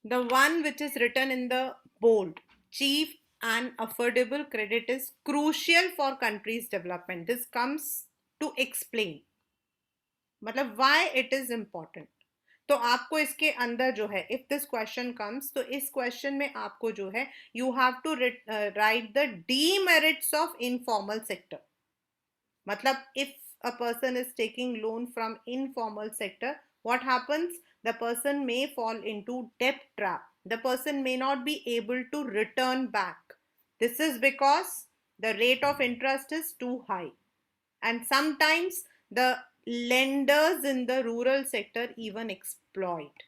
The one which is written in the bold, cheap and affordable credit is crucial for country's development. This comes to explain मतलब why it is important. तो आपको इसके अंदर जो है if this question comes तो इस question में आपको जो है you have to write the demerits of informal sector. मतलब if a person is taking loan from informal sector, what happens? The person may fall into debt trap. The person may not be able to return back. This is because the rate of interest is too high. And sometimes the lenders in the rural sector even exploit.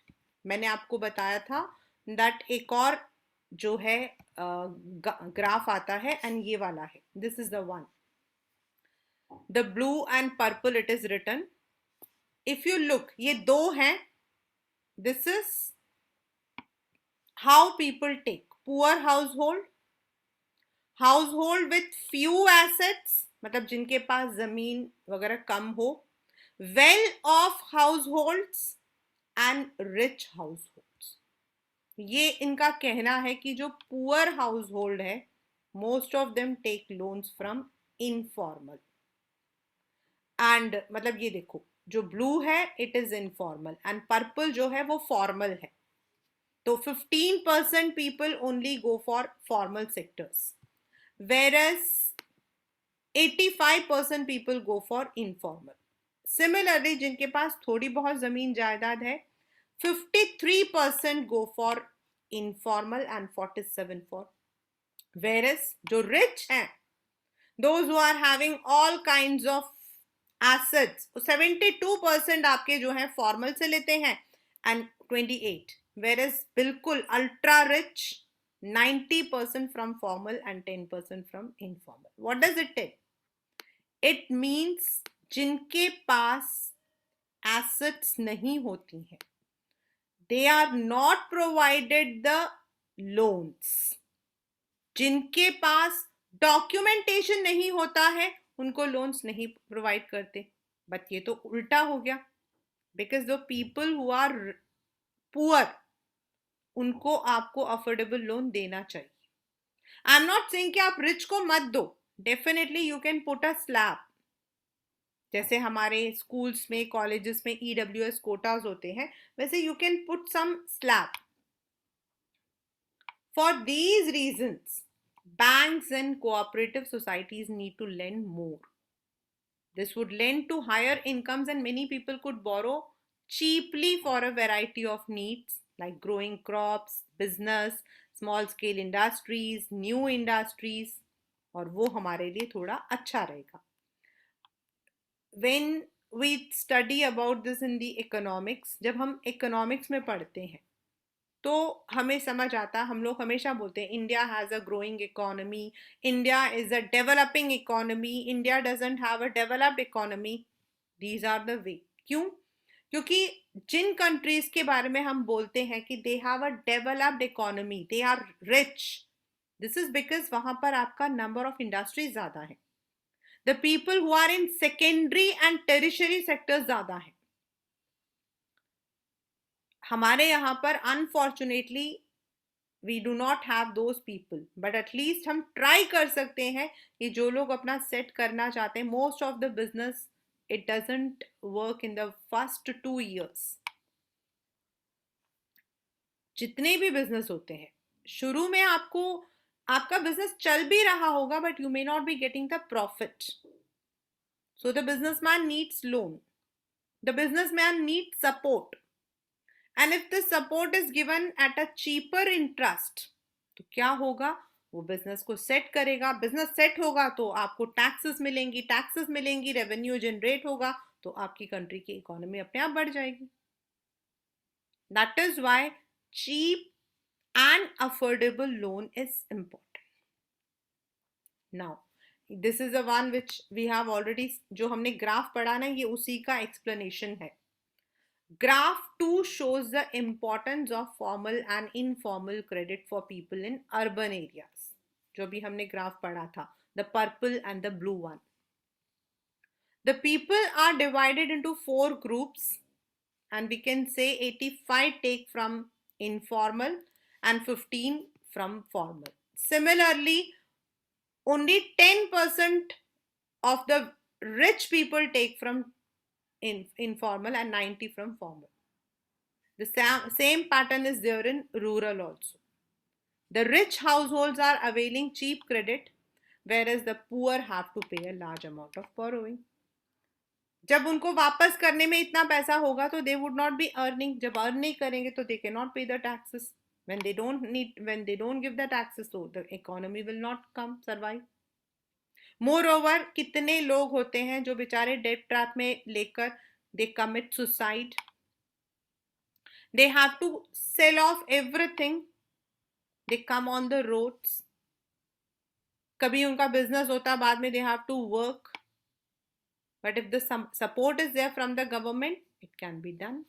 मैंने आपको बताया था that एक और जो है graph आता है and ये वाला है. This is the one. The blue and purple it is written. If you look, ये दो हैं. This is how people take. Poor household, household with few assets, मतलब जिनके पास जमीन वगैरह कम हो, well off households and rich households. ये इनका कहना है कि जो poor household है, most of them take loans from informal. And मतलब ये देखो जो ब्लू है it is informal and purple जो है वो फॉर्मल है. तो 15% people only go for formal sectors whereas 85% people go for informal. Similarly जिनके पास थोड़ी बहुत जमीन जायदाद है 53% go for informal and 47 for. whereas जो रिच हैं those who are having all kinds of assets 72% आपके जो है फॉर्मल से लेते हैं एंड 28 whereas बिल्कुल ultra rich 90% from formal and 10% from informal. What does it tell? It means जिनके पास एसेट्स नहीं होती हैं they are not provided the loans. जिनके पास डॉक्यूमेंटेशन नहीं होता है उनको लोन्स नहीं प्रोवाइड करते. बट ये तो उल्टा हो गया because the people who are poor उनको आपको अफोर्डेबल लोन देना चाहिए. आई एम नॉट सेइंग कि आप रिच को मत दो. Definitely you can put a slab. जैसे हमारे स्कूल्स में कॉलेजेस में ईडब्ल्यूएस कोटाज होते हैं वैसे you can put some slab. For these reasons banks and cooperative societies need to lend more. This would lend to higher incomes and many people could borrow cheaply for a variety of needs like growing crops, business, small scale industries, new industries. और वो हमारे लिए थोड़ा अच्छा रहेगा. When we study about this in the economics, जब हम economics में पढ़ते हैं तो हमें समझ आता. हम लोग हमेशा बोलते हैं India has a growing economy, India is a developing economy, India doesn't have a developed economy. These are the way. क्यों? क्योंकि जिन कंट्रीज के बारे में हम बोलते हैं कि they have a developed economy, they are rich, this is because वहां पर आपका नंबर ऑफ इंडस्ट्रीज ज्यादा है. The people who are in secondary and tertiary sectors ज्यादा है. हमारे यहाँ पर unfortunately we do not have those people. But at least हम ट्राई कर सकते हैं कि जो लोग अपना सेट करना चाहते हैं. Most of the business it doesn't work in the first 2 years. जितने भी बिजनेस होते हैं शुरू में आपको आपका बिजनेस चल भी रहा होगा but you may not be getting the profit. So the businessman needs loan, the businessman needs support. And if this support is given at a cheaper interest तो क्या होगा? वो बिजनेस को सेट करेगा. बिजनेस सेट होगा तो आपको taxes मिलेंगी, रेवेन्यू जनरेट होगा तो आपकी कंट्री की इकोनॉमी अपने आप बढ़ जाएगी. That is why cheap and affordable loan is important. Now this is a one which we have already, जो हमने ग्राफ पढ़ा ना ये उसी का एक्सप्लेनेशन है. Graph 2 shows the importance of formal and informal credit for people in urban areas. जो भी हमने ग्राफ पढ़ा था, the purple and the blue one. The people are divided into 4 groups and we can say 85 take from informal, and 15 from formal. Similarly, only 10% of the rich people take from informal and 90 from formal. The same pattern is there in rural also. The rich households are availing cheap credit, whereas the poor have to pay a large amount of borrowing. जब उनको वापस करने में इतना पैसा होगा तो they would not be earning. जब अर्न नहीं करेंगे तो दे कैन नॉट पे the taxes. when they don't give the taxes, so the economy will not come survive. Moreover, कितने लोग होते हैं जो बेचारे डेट ट्रैप में लेकर they commit suicide. They have to sell off everything. They come on the roads. कभी उनका बिजनेस होता, बाद में they have to work. But if the support is there from the government, it can be done.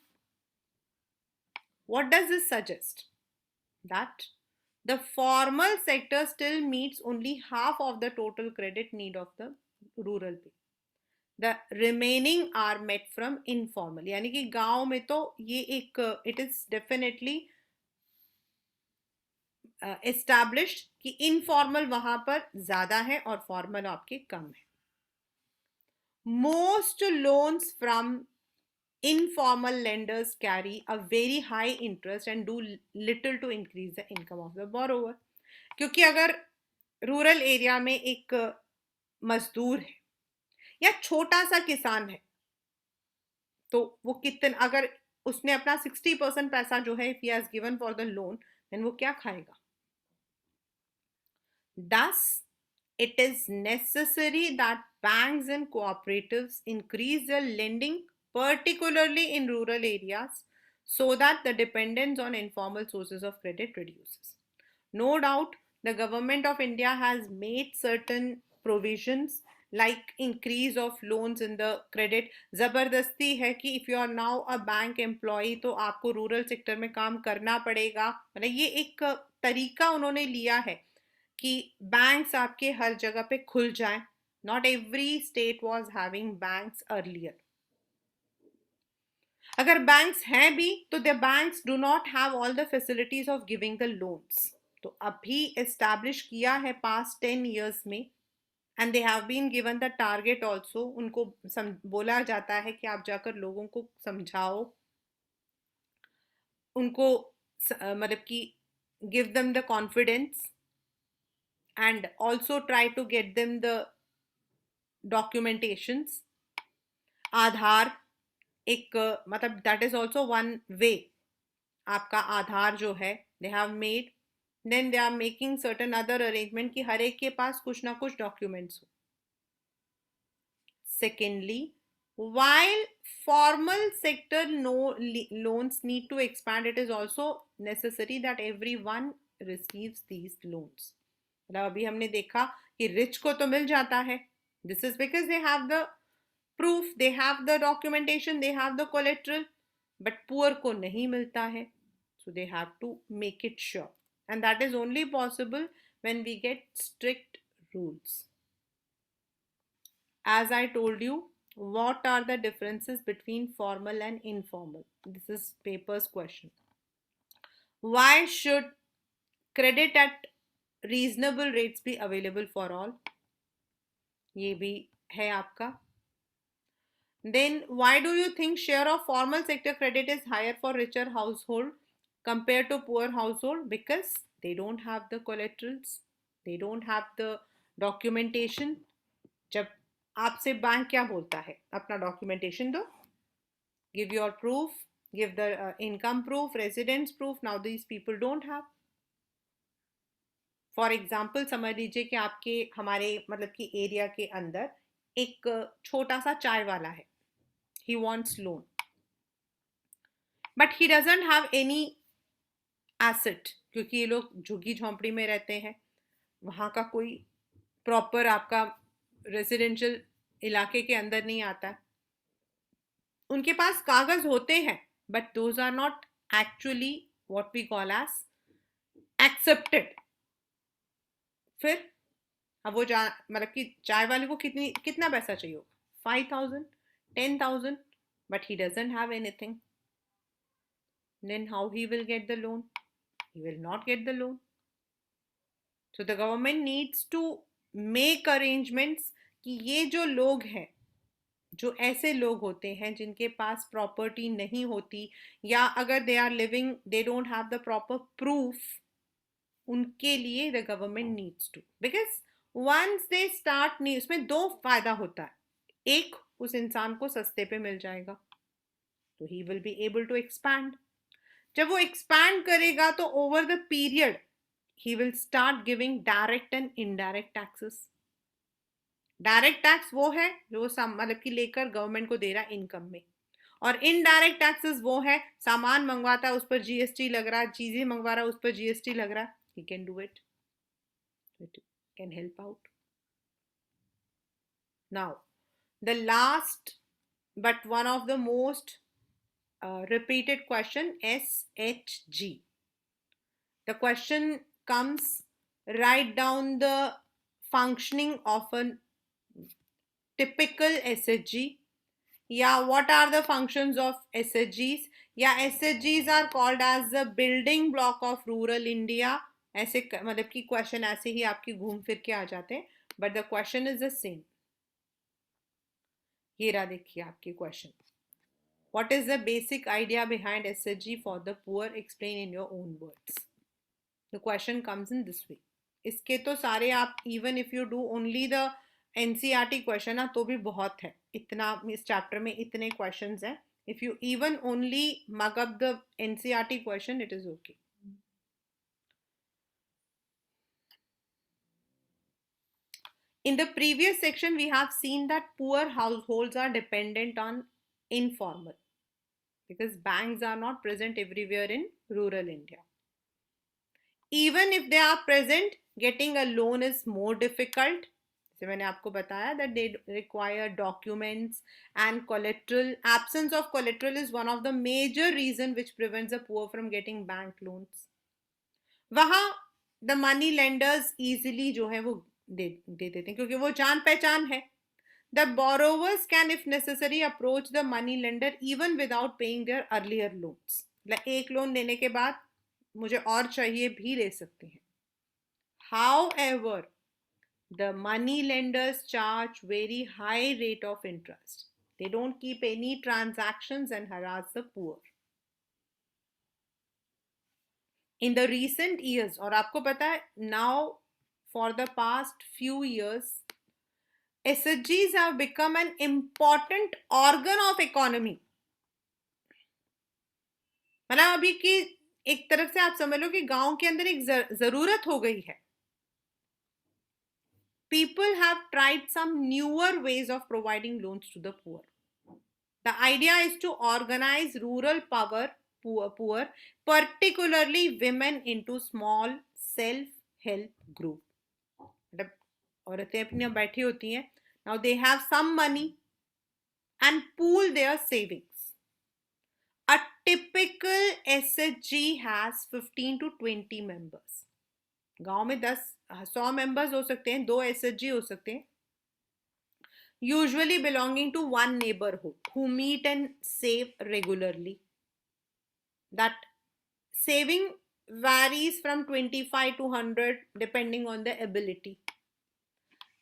What does this suggest? That the formal sector still meets only half of the total credit need of the rural people. The remaining are met from informal. यानी कि गांव में तो ये एक it is definitely established कि informal वहां पर ज्यादा है और formal आपके कम है. Most loans from informal lenders carry a very high interest and do little to increase the income of the borrower. क्योंकि अगर रूरल एरिया में एक मजदूर है या छोटा सा किसान है तो वो कितना, अगर उसने अपना 60% पैसा जो है if he has given for the loan, then वो क्या खाएगा? Thus, it is necessary that banks and cooperatives increase their lending, particularly in rural areas, so that the dependence on informal sources of credit reduces. No doubt, the government of India has made certain provisions like increase of loans in the credit. जबरदस्ती है कि if you are now a bank employee तो आपको rural sector में काम करना पड़ेगा. मतलब ये एक तरीका उन्होंने लिया है कि बैंक्स आपके हर जगह पे खुल जाएं. Not every state was having banks earlier. अगर बैंक्स हैं भी तो the banks do not have all the facilities of giving the loans. तो अभी एस्टैब्लिश किया है past 10 years में, and they have been given the target also. उनको बोला जाता है कि आप जाकर लोगों को समझाओ, उनको मतलब कि give them the confidence and also try to get them the documentations. आधार एक मतलब that is also one way. आपका आधार जो है they have made, then they are making certain other arrangement कि हर एक के पास कुछ ना कुछ documents हो. Secondly, while formal sector loans need to expand, it is also necessary that everyone receives these loans. मतलब अभी हमने देखा कि रिच को तो मिल जाता है. This is because they have the proof, they have the documentation, they have the collateral, but poor को नहीं मिलता है. So they have to make it sure, and that is only possible when we get strict rules. As I told you, what are the differences between formal and informal? This is paper's question. Why should credit at reasonable rates be available for all? ये भी है आपका. Then why do you think share of formal sector credit is higher for richer household compared to poor household? Because they don't have the collaterals, they don't have the documentation. जब आपसे bank क्या बोलता है? अपना documentation दो, give your proof, give the income proof, residence proof. Now these people don't have. For example समझ लीजिए कि आपके हमारे मतलब कि एरिया के अंदर एक छोटा सा चाय वाला है. He wants loan but he doesn't have any asset, क्योंकि ये लोग झुग्गी झोंपड़ी में रहते हैं. वहाँ का कोई प्रॉपर आपका रेजिडेंशियल इलाके के अंदर नहीं आता. उनके पास कागज होते हैं but those are not actually what we call as accepted. फिर अब वो मतलब कि चाय वाले को कितना पैसा चाहिए होगा? 5,000, 10,000, but he doesn't have anything. Then how he will get the loan? he will not get the loan. So the government needs to make arrangements कि ये जो लोग हैं, जो ऐसे लोग होते हैं जिनके पास प्रॉपर्टी नहीं होती, या अगर they are living they don't have the proper proof, उनके लिए the government needs to, because once they start नहीं, उसमें दो फायदा होता है. एक, उस इंसान को सस्ते पे मिल जाएगा, तो he will be able to expand. जब वो एक्सपैंड करेगा तो over the period he will start giving direct and indirect taxes. Direct tax वो है जो मतलब कि लेकर गवर्नमेंट को दे रहा है इनकम में, और इनडायरेक्ट टैक्सेस वो है सामान मंगवाता है उस पर जीएसटी लग रहा है, चीजें मंगवा रहा है उस पर जीएसटी लग रहा है. He can do it, it can help out. Now the last but one of the most repeated question, SHG. The question comes, write down the functioning of a typical SHG. Yeah, what are the functions of SHGs? Yeah, SHGs are called as the building block of rural India. ऐसे मतलब कि question ऐसे ही आपकी घूम फिर के आ जाते हैं, but the question is the same. ये रहा देखिए आपकी question. What is the basic idea behind SHG for the poor? Explain in your own words. The question comes in this way. इसके तो सारे आप, even if you do only the NCERT question ना, तो भी बहुत है. इतना इस चैप्टर में इतने questions हैं. If you even only mug up the NCERT question, it is okay. In the previous section, we have seen that poor households are dependent on informal, because banks are not present everywhere in rural India. Even if they are present, getting a loan is more difficult. जैसे मैंने आपको बताया that they require documents and collateral. Absence of collateral is one of the major reason which prevents the poor from getting bank loans. वहाँ the money lenders easily जो है वो दे देते हैं क्योंकि वो जान पहचान है. The borrowers can, if necessary, approach the money lender even without paying their earlier loans. मतलब एक लोन देने के बाद मुझे और चाहिए भी ले सकते हैं. However, the money lenders charge very high rate of interest. They don't keep any transactions and harass the poor. In the recent years, और आपको पता है now for the past few years, SHGs have become an important organ of economy. मतलब अभी की एक तरफ से आप समझ लो कि गांव के अंदर एक जरूरत हो गई है. People have tried some newer ways of providing loans to the poor. The idea is to organize rural poor, particularly women, into small self-help group. मतलब औरतें अपनी बैठी होती हैं. Now they have some money and pool their savings. A typical SHG has 15 to 20 members. गांव में 100 members हो सकते हैं, 2 SHG हो सकते हैं, usually belonging to one neighborhood who meet and save regularly. That saving varies from 25 to 100 depending on the ability.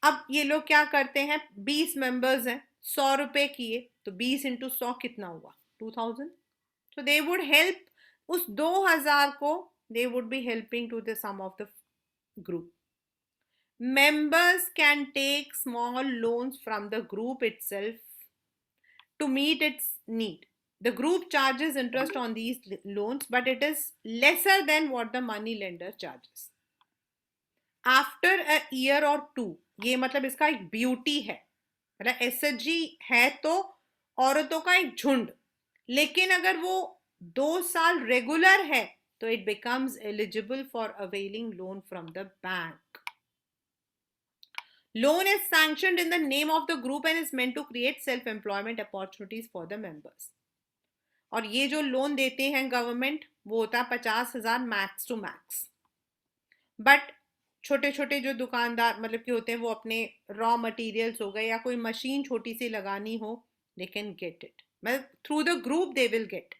अब ये लोग क्या करते हैं, 20 मेंबर्स हैं, 100 रुपए किए तो 20 इंटू 100 कितना हुआ, 2000. So they would help, उस 2000 को they would be helping to the sum of the group. Members can take small loans from the group itself to meet its need. The group charges interest on these loans, but it is lesser than what the money lender charges. After a year or two, ये मतलब इसका एक beauty है. मतलब SHG है तो औरतों का एक झुंड, लेकिन अगर वो 2 साल रेगुलर है तो it becomes eligible for availing loan from the bank. Loan is sanctioned in the name of the group and is meant to create self-employment opportunities for the members. और ये जो लोन देते हैं गवर्नमेंट वो होता है 50,000 मैक्स टू मैक्स. बट छोटे छोटे जो दुकानदार मतलब कि होते हैं वो अपने रॉ मटेरियल्स हो गए या कोई मशीन छोटी सी लगानी हो, दे कैन गेट इट. मतलब through the group they will get.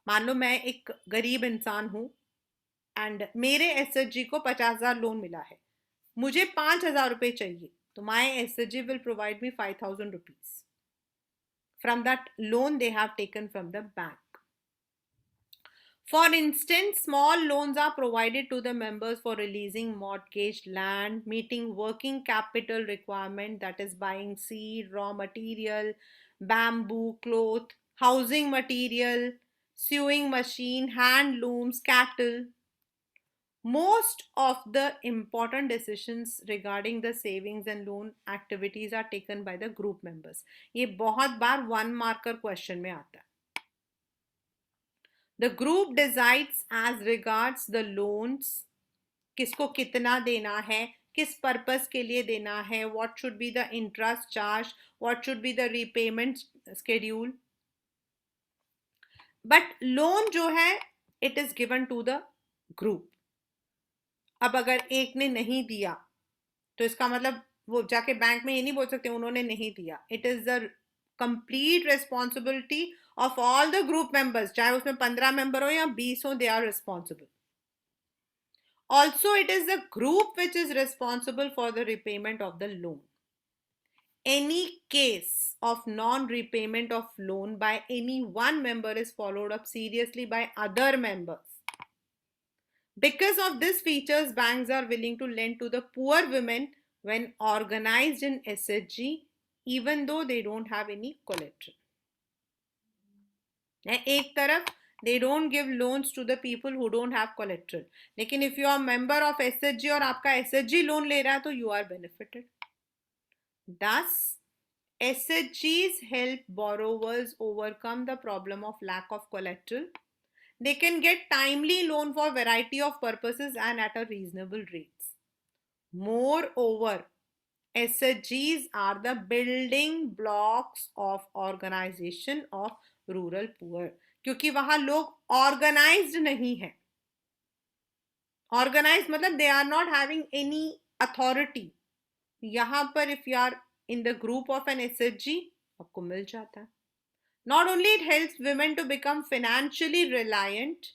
मान लो मैं एक गरीब इंसान हूँ, एंड मेरे एसएचजी को 50,000 लोन मिला है, मुझे 5,000 रुपए चाहिए, तो my SHG will provide me 5,000 rupees from that loan they have taken from the bank. For instance, small loans are provided to the members for releasing mortgaged land, meeting working capital requirement, that is buying seed, raw material, bamboo, cloth, housing material, sewing machine, hand looms, cattle. Most of the important decisions regarding the savings and loan activities are taken by the group members. ये बहुत बार 1 marker question में आता है. The group decides as regards the loans, किसको कितना देना है, किस पर्पस के लिए देना है, what should be the interest charge, what should be the repayment schedule. But loan जो है, it is given to the group. अब अगर एक ने नहीं दिया तो इसका मतलब वो जाके बैंक में ये नहीं बोल सकते उन्होंने नहीं दिया. It is the complete responsibility of all the group members, चाहे उसमें 15 मेंबर हो या 20 हो, they are responsible. Also it is the group which is responsible for the repayment of the loan. Any case of non-repayment of loan by any one member is followed up seriously by other members. Because of these features, banks are willing to lend to the poor women when organized in SHG, even though they don't have any collateral. एक तरफ they don't give loans to the people who don't have collateral. लेकिन if you are member of SHG और आपका SHG loan ले रहा है तो you are benefited. Thus, SHGs help borrowers overcome the problem of lack of collateral. They can get timely loan for variety of purposes and at a reasonable rates. Moreover, SHGs are the building blocks of organization of rural poor. क्योंकि वहां लोग organized नहीं है. Organized मतलब they are not having any authority. यहाँ पर if you are in the group of an SHG, आपको मिल जाता है. Not only it helps women to become financially reliant,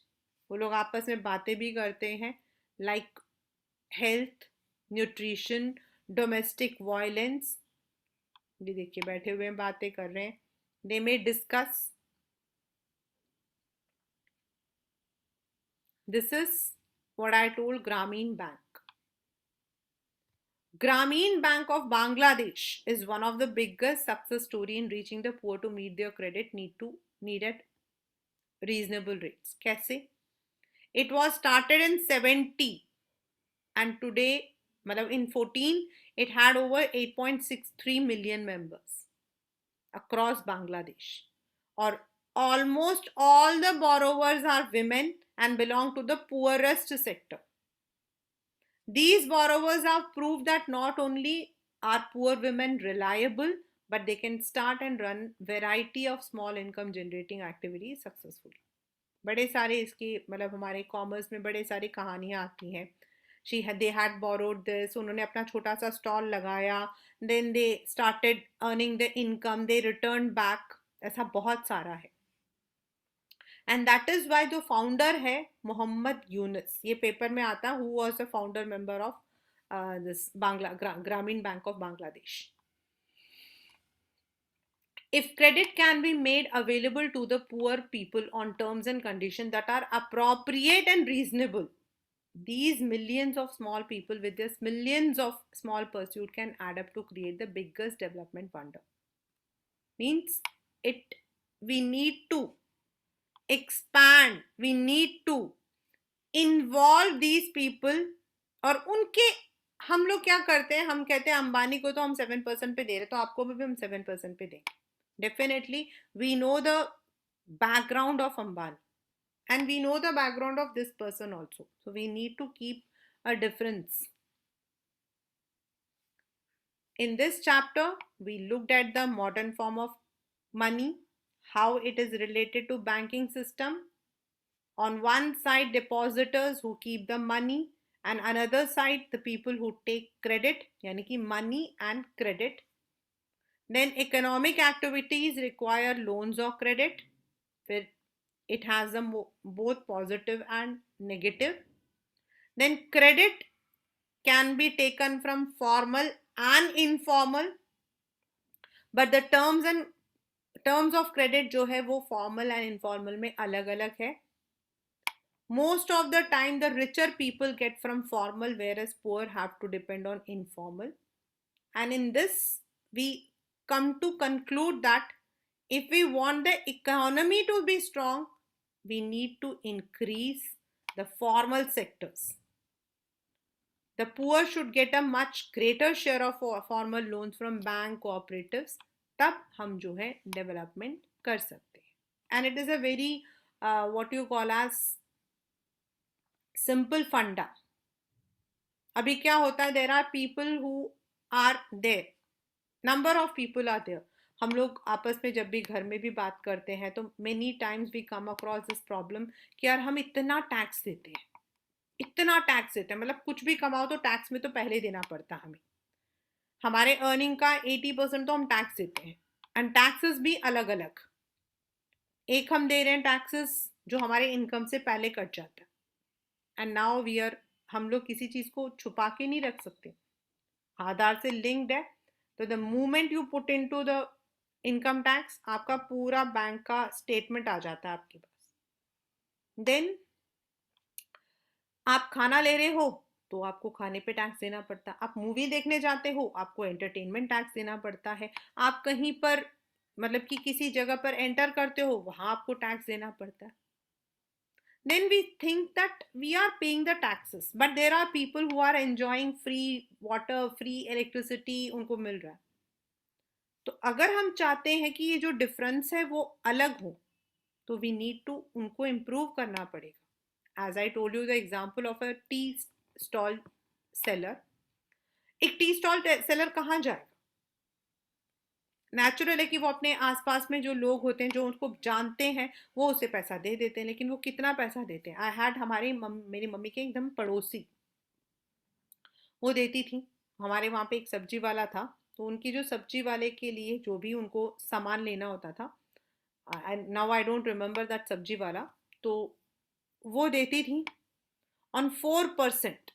वो लोग आपस में बातें भी करते हैं, like health, nutrition, domestic violence. भी देखिए बैठे हुए बातें कर रहे हैं. They may discuss. This is what I told Grameen Bank. Grameen Bank of Bangladesh is one of the biggest success story in reaching the poor to meet their credit need at reasonable rates. कैसे? It was started in 70 and today, मतलब in 14, it had over 8.63 million members across Bangladesh. Or almost all the borrowers are women and belong to the poorest sector. These borrowers have proved that not only are poor women reliable, but they can start and run variety of small income generating activities successfully. बड़े सारे इसकी मतलब हमारे commerce में बड़े सारी कहानियाँ आती हैं. They had borrowed this, उन्होंने अपना छोटा सा स्टॉल लगाया, then they started earning the income, they returned back. ऐसा बहुत सारा है. एंड दैट इज वाई जो फाउंडर है मोहम्मद यूनुस, ये पेपर में आता who was the founder member of this Grameen bank of Bangladesh. If credit can be made available to the poor people on terms and conditions that are appropriate and reasonable, these millions of small people with this millions of small pursuit can add up to create the biggest development wonder. Means we need to expand, we need to involve these people. और उनके हम लोग क्या करते हैं, हम कहते हैं अंबानी को तो हम 7% पे दे रहे, तो आपको भी हम 7% पे देंगे. Definitely we know the background of Ambani and we know the background of this person also, so we need to keep a difference. In this chapter we looked at the modern form of money, how it is related to banking system. On one side depositors who keep the money, and another side the people who take credit, yani ki money and credit. Then economic activities require loans or credit. It has both positive and negative. Then credit can be taken from formal and informal, but the terms of credit जो है वो formal and informal में अलग अलग है. Most of the time the richer people get from formal, whereas poor have to depend on informal. And in this we come to conclude that if we want the economy to be strong, we need to increase the formal sectors. The poor should get a much greater share of formal loans from bank cooperatives. तब हम जो है development कर सकते हैं. And it is a very what you call as simple funda. अभी क्या होता है, there are people who are there, number of people are there. हम लोग आपस में जब भी घर में भी बात करते हैं तो many times we come across this problem कि यार हम इतना टैक्स देते हैं, इतना टैक्स देते हैं, मतलब कुछ भी कमाओ तो टैक्स में तो पहले देना पड़ता है हमें. हमारे अर्निंग का 80% तो हम टैक्स देते हैं. एंड टैक्सेस भी अलग अलग. एक हम दे रहे हैं टैक्सेस जो हमारे इनकम से पहले कट जाता है. एंड नाउ वी आर, हम लोग किसी चीज को छुपा के नहीं रख सकते. आधार से लिंक्ड है तो the moment you put into the income tax आपका पूरा बैंक का स्टेटमेंट आ जाता है आपके पास. देन आप खाना ले रहे हो तो आपको खाने पे टैक्स देना पड़ता है. आप मूवी देखने जाते हो आपको एंटरटेनमेंट टैक्स देना पड़ता है. आप कहीं पर मतलब कि किसी जगह पर एंटर करते हो वहां आपको टैक्स देना पड़ता है. Then we think that we are paying the taxes, but there are people who are enjoying free water, free electricity, उनको मिल रहा है. तो अगर हम चाहते हैं कि ये जो डिफरेंस है वो अलग हो तो वी नीड टू उनको इम्प्रूव करना पड़ेगा. As I told you the example of a tea stall seller. एक टी स्टॉल सेलर कहाँ जाएगा? नेचुरल है कि वो अपने आसपास में जो लोग होते हैं जो उसको जानते हैं वो उसे पैसा दे देते हैं, लेकिन वो कितना पैसा देते हैं. आई हैड मेरी मम्मी के एकदम पड़ोसी, वो देती थी. हमारे वहाँ पे एक सब्जी वाला था तो उनकी जो सब्जी वाले के लिए जो भी उनको सामान लेना होता था, now I don't remember that सब्जी वाला, तो वो देती थी ऑन 4%.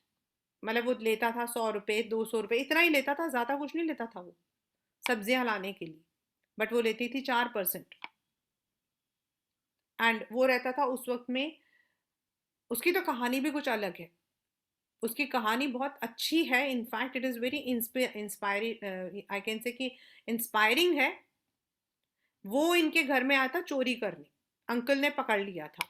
मतलब वो लेता था 100 रुपये 200 रुपये इतना ही लेता था, ज़्यादा कुछ नहीं लेता था वो सब्जियां लाने के लिए, बट वो लेती थी 4%. एंड वो रहता था उस वक्त में. उसकी तो कहानी भी कुछ अलग है. उसकी कहानी बहुत अच्छी है. In fact it is very inspiring, I can say कि इंस्पायरिंग है. वो इनके घर में आया था चोरी करने. अंकल ने पकड़ लिया था.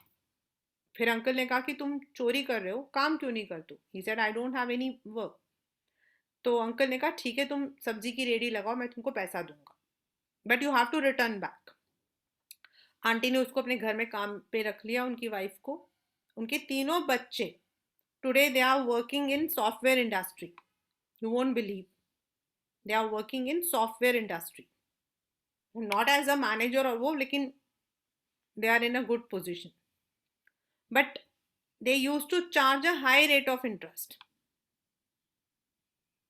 फिर अंकल ने कहा कि तुम चोरी कर रहे हो, काम क्यों नहीं कर तू. He said I don't have any work. तो अंकल ने कहा ठीक है तुम सब्जी की रेडी लगाओ, मैं तुमको पैसा दूंगा, but you have to return back. Aunty ने उसको अपने घर में काम पे रख लिया, उनकी वाइफ को. उनके तीनों बच्चे today they are working in software industry. You won't believe, they are working in software industry. Not as a manager और वो, लेकिन they are in a good position. But they use to charge a high rate of interest.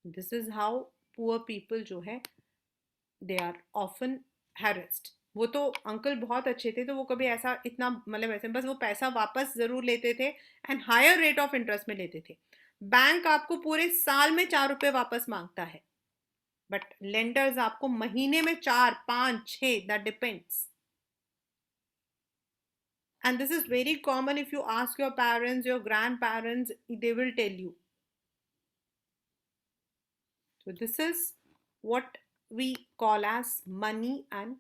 This is how poor people जो है they are often harassed. वो तो uncle बहुत अच्छे थे तो वो कभी ऐसा इतना मतलब ऐसे बस वो पैसा वापस जरूर लेते थे and higher rate of interest में लेते थे. बैंक आपको पूरे साल में 4 रुपए वापस मांगता है, बट लेंडर्स आपको महीने में 4 5 6, that depends. And this is very common. If you ask your parents, your grand parents, they will tell you. So this is what we call as money and